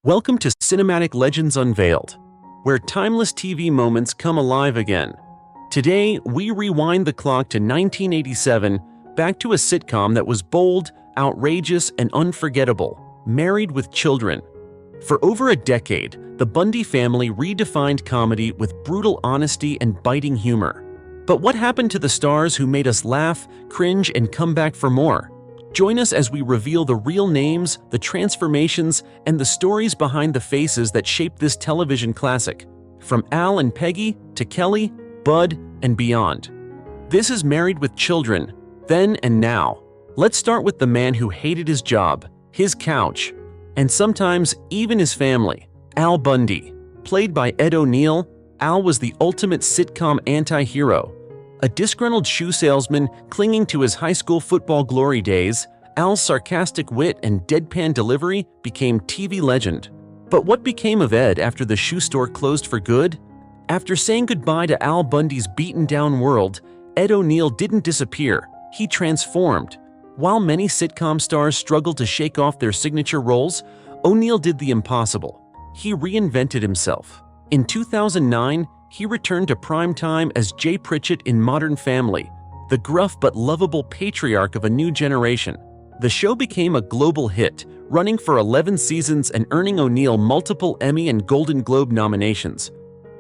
Welcome to Cinematic Legends Unveiled, where timeless TV moments come alive again. Today, we rewind the clock to 1987, back to a sitcom that was bold, outrageous, and unforgettable, Married with Children. For over a decade, the Bundy family redefined comedy with brutal honesty and biting humor. But what happened to the stars who made us laugh, cringe, and come back for more? Join us as we reveal the real names, the transformations, and the stories behind the faces that shaped this television classic. From Al and Peggy to Kelly, Bud, and beyond. This is Married with Children, then and now. Let's start with the man who hated his job, his couch, and sometimes even his family, Al Bundy. Played by Ed O'Neill, Al was the ultimate sitcom anti-hero. A disgruntled shoe salesman clinging to his high school football glory days, Al's sarcastic wit and deadpan delivery became TV legend. But what became of Ed after the shoe store closed for good? After saying goodbye to Al Bundy's beaten-down world, Ed O'Neill didn't disappear, he transformed. While many sitcom stars struggled to shake off their signature roles, O'Neill did the impossible. He reinvented himself. In 2009, he returned to primetime as Jay Pritchett in Modern Family, the gruff but lovable patriarch of a new generation. The show became a global hit, running for 11 seasons and earning O'Neill multiple Emmy and Golden Globe nominations.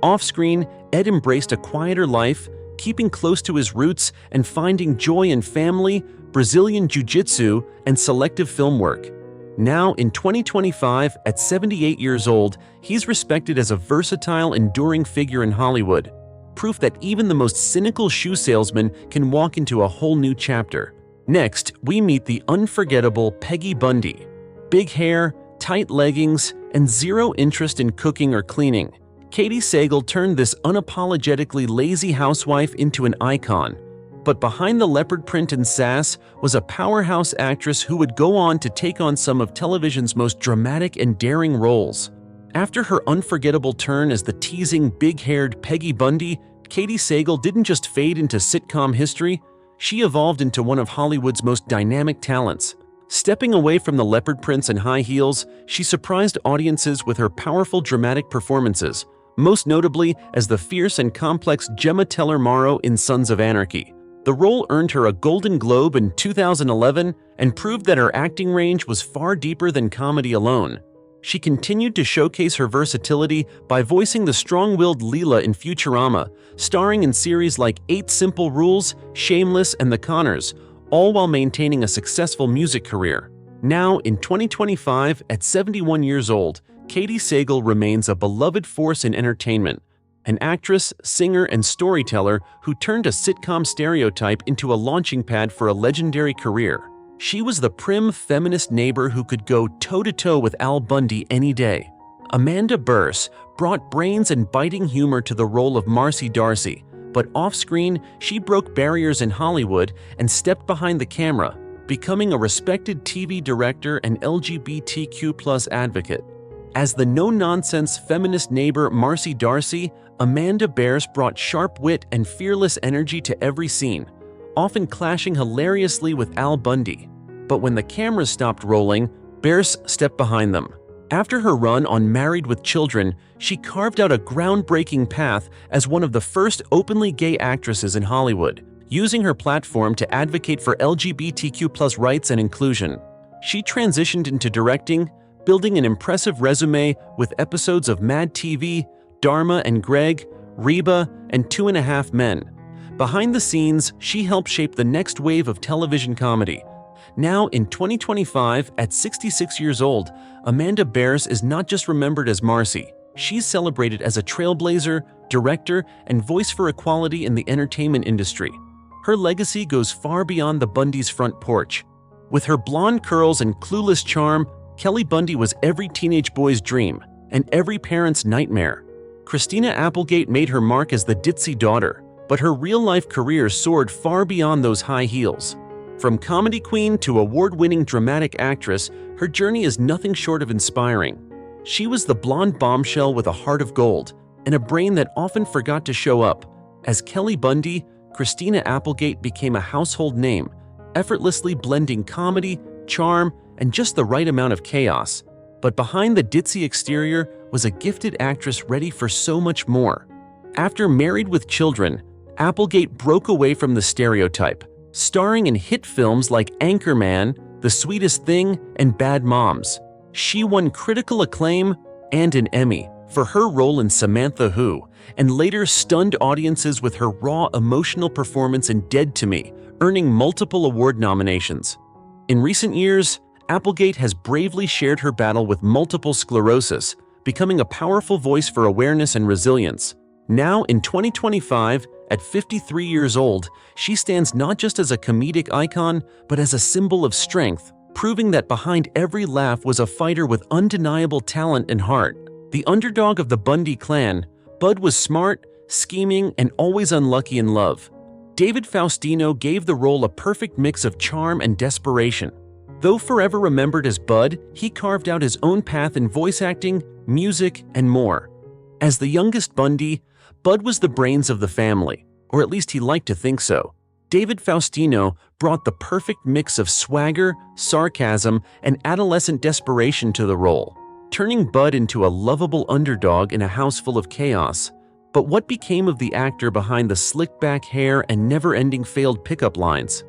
Off-screen, Ed embraced a quieter life, keeping close to his roots and finding joy in family, Brazilian jiu-jitsu, and selective film work. Now, in 2025, at 78 years old, he's respected as a versatile, enduring figure in Hollywood, proof that even the most cynical shoe salesman can walk into a whole new chapter. Next, we meet the unforgettable Peggy Bundy. Big hair, tight leggings, and zero interest in cooking or cleaning. Katie Sagal turned this unapologetically lazy housewife into an icon. But behind the leopard print and sass was a powerhouse actress who would go on to take on some of television's most dramatic and daring roles. After her unforgettable turn as the teasing, big-haired Peggy Bundy, Katie Sagal didn't just fade into sitcom history, she evolved into one of Hollywood's most dynamic talents. Stepping away from the leopard prints and high heels, she surprised audiences with her powerful dramatic performances, most notably as the fierce and complex Gemma Teller-Morrow in Sons of Anarchy. The role earned her a Golden Globe in 2011 and proved that her acting range was far deeper than comedy alone. She continued to showcase her versatility by voicing the strong-willed Leela in Futurama, starring in series like 8 Simple Rules, Shameless, and The Conners, all while maintaining a successful music career. Now, in 2025, at 71 years old, Katie Sagal remains a beloved force in entertainment. An actress, singer, and storyteller who turned a sitcom stereotype into a launching pad for a legendary career. She was the prim feminist neighbor who could go toe-to-toe with Al Bundy any day. Amanda Bearse brought brains and biting humor to the role of Marcy Darcy, but off-screen, she broke barriers in Hollywood and stepped behind the camera, becoming a respected TV director and LGBTQ+ advocate. As the no-nonsense feminist neighbor Marcy Darcy, Amanda Bearse brought sharp wit and fearless energy to every scene, often clashing hilariously with Al Bundy. But when the cameras stopped rolling, Bearse stepped behind them. After her run on Married with Children, she carved out a groundbreaking path as one of the first openly gay actresses in Hollywood, using her platform to advocate for LGBTQ+ rights and inclusion. She transitioned into directing, building an impressive resume with episodes of Mad TV, Dharma and Greg, Reba, and 2.5 Men. Behind the scenes, she helped shape the next wave of television comedy. Now, in 2025, at 66 years old, Amanda Bearse is not just remembered as Marcy. She's celebrated as a trailblazer, director, and voice for equality in the entertainment industry. Her legacy goes far beyond the Bundys' front porch. With her blonde curls and clueless charm, Kelly Bundy was every teenage boy's dream and every parent's nightmare. Christina Applegate made her mark as the ditzy daughter, but her real-life career soared far beyond those high heels. From comedy queen to award-winning dramatic actress, her journey is nothing short of inspiring. She was the blonde bombshell with a heart of gold and a brain that often forgot to show up. As Kelly Bundy, Christina Applegate became a household name, effortlessly blending comedy, charm, and just the right amount of chaos. but behind the ditzy exterior was a gifted actress ready for so much more. After Married with Children, Applegate broke away from the stereotype, starring in hit films like Anchorman, The Sweetest Thing, and Bad Moms. She won critical acclaim and an Emmy for her role in Samantha Who, and later stunned audiences with her raw emotional performance in Dead to Me, earning multiple award nominations. In recent years, Applegate has bravely shared her battle with multiple sclerosis, becoming a powerful voice for awareness and resilience. Now, in 2025, at 53 years old, she stands not just as a comedic icon, but as a symbol of strength, proving that behind every laugh was a fighter with undeniable talent and heart. The underdog of the Bundy clan, Bud was smart, scheming, and always unlucky in love. David Faustino gave the role a perfect mix of charm and desperation. Though forever remembered as Bud, he carved out his own path in voice acting, music, and more. As the youngest Bundy, Bud was the brains of the family, or at least he liked to think so. David Faustino brought the perfect mix of swagger, sarcasm, and adolescent desperation to the role, turning Bud into a lovable underdog in a house full of chaos. But what became of the actor behind the slick-back hair and never-ending failed pickup lines?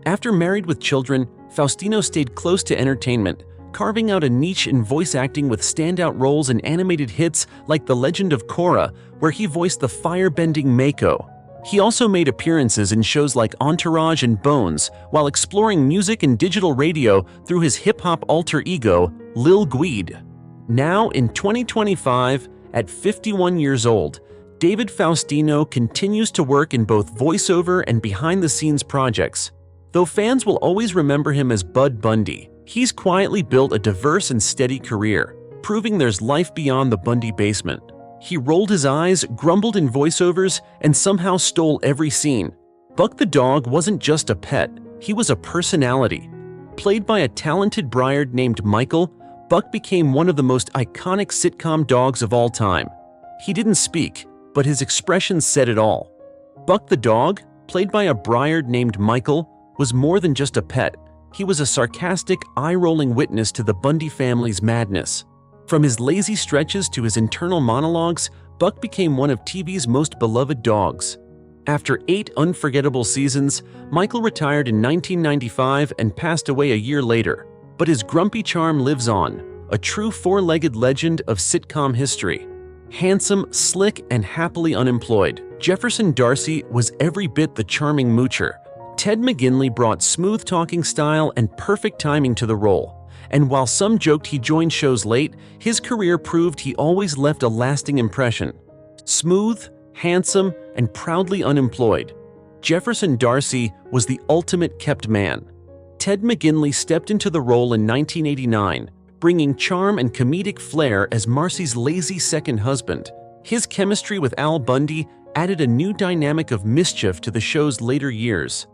After Married with Children, Faustino stayed close to entertainment, carving out a niche in voice acting with standout roles in animated hits like The Legend of Korra, where he voiced the fire-bending Mako. He also made appearances in shows like Entourage and Bones, while exploring music and digital radio through his hip-hop alter ego, Lil Gweed. Now, in 2025, at 51 years old, David Faustino continues to work in both voiceover and behind-the-scenes projects. Though fans will always remember him as Bud Bundy, he's quietly built a diverse and steady career, proving there's life beyond the Bundy basement. He rolled his eyes, grumbled in voiceovers, and somehow stole every scene. Buck the dog wasn't just a pet, he was a personality. Played by a talented Briard named Michael, Buck became one of the most iconic sitcom dogs of all time. He didn't speak, but his expressions said it all. Buck the dog, played by a Briard named Michael, was more than just a pet. He was a sarcastic, eye-rolling witness to the Bundy family's madness. From his lazy stretches to his internal monologues, Buck became one of TV's most beloved dogs. After 8 unforgettable seasons, Michael retired in 1995 and passed away a year later. But his grumpy charm lives on, a true four-legged legend of sitcom history. Handsome, slick, and happily unemployed, Jefferson Darcy was every bit the charming moocher. Ted McGinley brought smooth-talking style and perfect timing to the role. And while some joked he joined shows late, his career proved he always left a lasting impression. Smooth, handsome, and proudly unemployed, Jefferson Darcy was the ultimate kept man. Ted McGinley stepped into the role in 1989, bringing charm and comedic flair as Marcy's lazy second husband. His chemistry with Al Bundy added a new dynamic of mischief to the show's later years.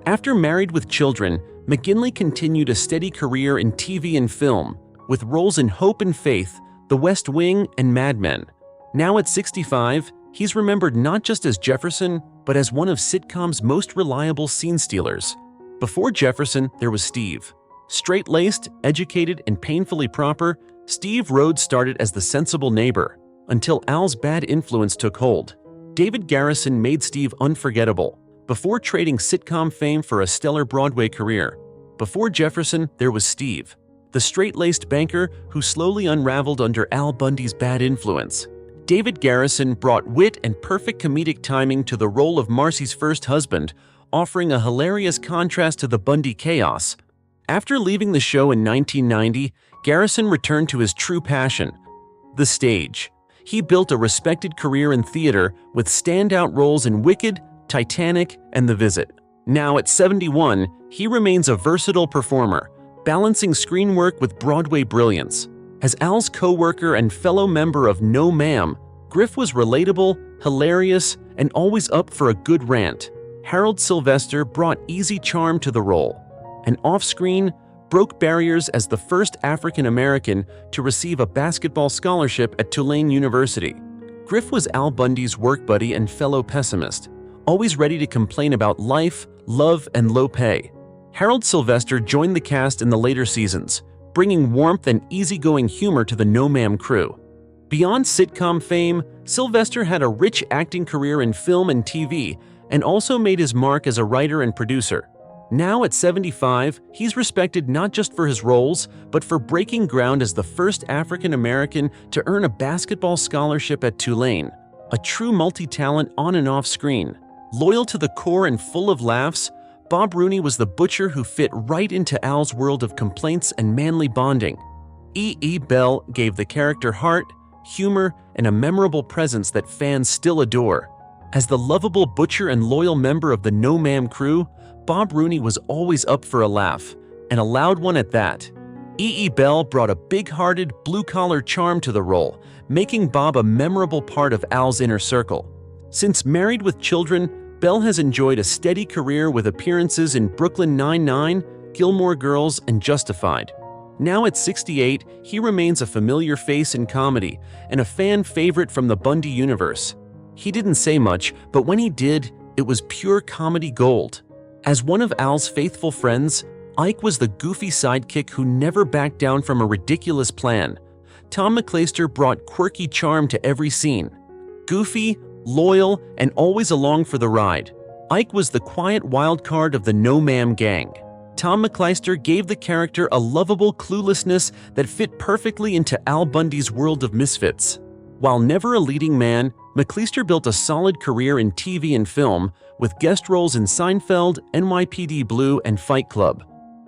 After Married with Children, McGinley continued a steady career in TV and film, with roles in Hope and Faith, The West Wing, and Mad Men. Now at 65, he's remembered not just as Jefferson, but as one of sitcom's most reliable scene stealers. Before Jefferson, there was Steve. Straight-laced, educated, and painfully proper, Steve Rhodes started as the sensible neighbor, until Al's bad influence took hold. David Garrison made Steve unforgettable, before trading sitcom fame for a stellar Broadway career. Before Jefferson, there was Steve, the straight-laced banker who slowly unraveled under Al Bundy's bad influence. David Garrison brought wit and perfect comedic timing to the role of Marcy's first husband, offering a hilarious contrast to the Bundy chaos. After leaving the show in 1990, Garrison returned to his true passion, the stage. He built a respected career in theater with standout roles in Wicked, Titanic, and The Visit. Now at 71, he remains a versatile performer, balancing screen work with Broadway brilliance. As Al's co-worker and fellow member of No Ma'am, Griff was relatable, hilarious, and always up for a good rant. Harold Sylvester brought easy charm to the role, and off-screen, broke barriers as the first African-American to receive a basketball scholarship at Tulane University. Griff was Al Bundy's work buddy and fellow pessimist, always ready to complain about life, love, and low pay. Harold Sylvester joined the cast in the later seasons, bringing warmth and easygoing humor to the No Ma'am crew. Beyond sitcom fame, Sylvester had a rich acting career in film and TV, and also made his mark as a writer and producer. Now at 75, he's respected not just for his roles, but for breaking ground as the first African American to earn a basketball scholarship at Tulane, a true multi-talent on and off screen. Loyal to the core and full of laughs, Bob Rooney was the butcher who fit right into Al's world of complaints and manly bonding. E.E. Bell gave the character heart, humor, and a memorable presence that fans still adore. As the lovable butcher and loyal member of the No Ma'am crew, Bob Rooney was always up for a laugh, and a loud one at that. E.E. Bell brought a big-hearted, blue-collar charm to the role, making Bob a memorable part of Al's inner circle. Since Married with Children, Bell has enjoyed a steady career with appearances in Brooklyn Nine-Nine, Gilmore Girls, and Justified. Now at 68, he remains a familiar face in comedy and a fan favorite from the Bundy universe. He didn't say much, but when he did, it was pure comedy gold. As one of Al's faithful friends, Ike was the goofy sidekick who never backed down from a ridiculous plan. Tom McClaister brought quirky charm to every scene. Goofy, loyal, and always along for the ride, Ike was the quiet wild card of the No Ma'am gang. Tom McClaister gave the character a lovable cluelessness that fit perfectly into Al Bundy's world of misfits. While never a leading man, McClaister built a solid career in TV and film, with guest roles in Seinfeld, NYPD Blue, and Fight Club.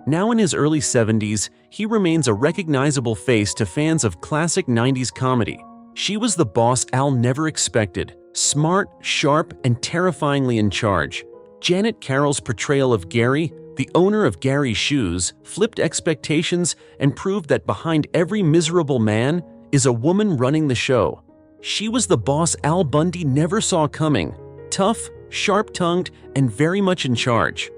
Now in his early 70s, he remains a recognizable face to fans of classic 90s comedy. She was the boss Al never expected, smart, sharp, and terrifyingly in charge. Janet Carroll's portrayal of Gary, the owner of Gary's Shoes, flipped expectations and proved that behind every miserable man is a woman running the show. She was the boss Al Bundy never saw coming, tough, sharp-tongued, and very much in charge.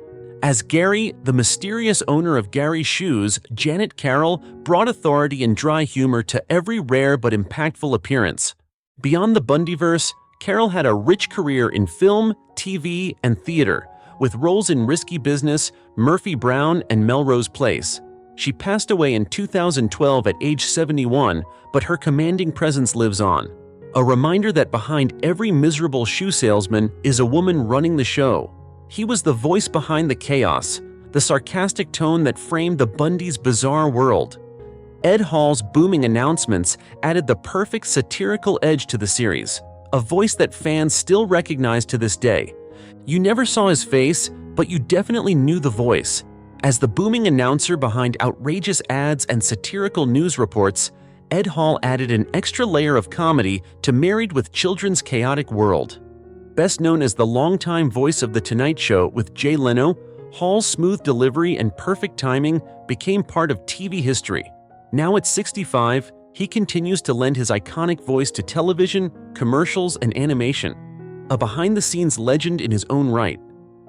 As Gary, the mysterious owner of Gary's Shoes, Janet Carroll brought authority and dry humor to every rare but impactful appearance. Beyond the Bundyverse, Carroll had a rich career in film, TV, and theater, with roles in Risky Business, Murphy Brown, and Melrose Place. She passed away in 2012 at age 71, but her commanding presence lives on. A reminder that behind every miserable shoe salesman is a woman running the show. He was the voice behind the chaos, the sarcastic tone that framed the Bundys' bizarre world. Ed Hall's booming announcements added the perfect satirical edge to the series, a voice that fans still recognize to this day. You never saw his face, but you definitely knew the voice. As the booming announcer behind outrageous ads and satirical news reports, Ed Hall added an extra layer of comedy to Married with Children's chaotic world. Best known as the longtime voice of The Tonight Show with Jay Leno, Hall's smooth delivery and perfect timing became part of TV history. Now at 65, he continues to lend his iconic voice to television, commercials, and animation. A behind-the-scenes legend in his own right.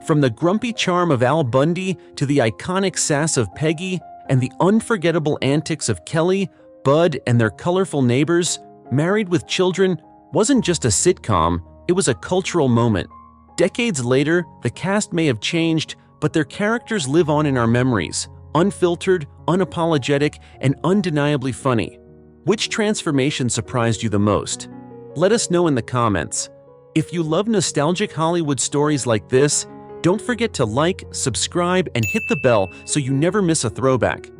From the grumpy charm of Al Bundy to the iconic sass of Peggy and the unforgettable antics of Kelly, Bud, and their colorful neighbors, Married with Children wasn't just a sitcom, it was a cultural moment. Decades later, the cast may have changed, but their characters live on in our memories, unfiltered, unapologetic, and undeniably funny. Which transformation surprised you the most? Let us know in the comments. If you love nostalgic Hollywood stories like this, don't forget to like, subscribe, and hit the bell so you never miss a throwback.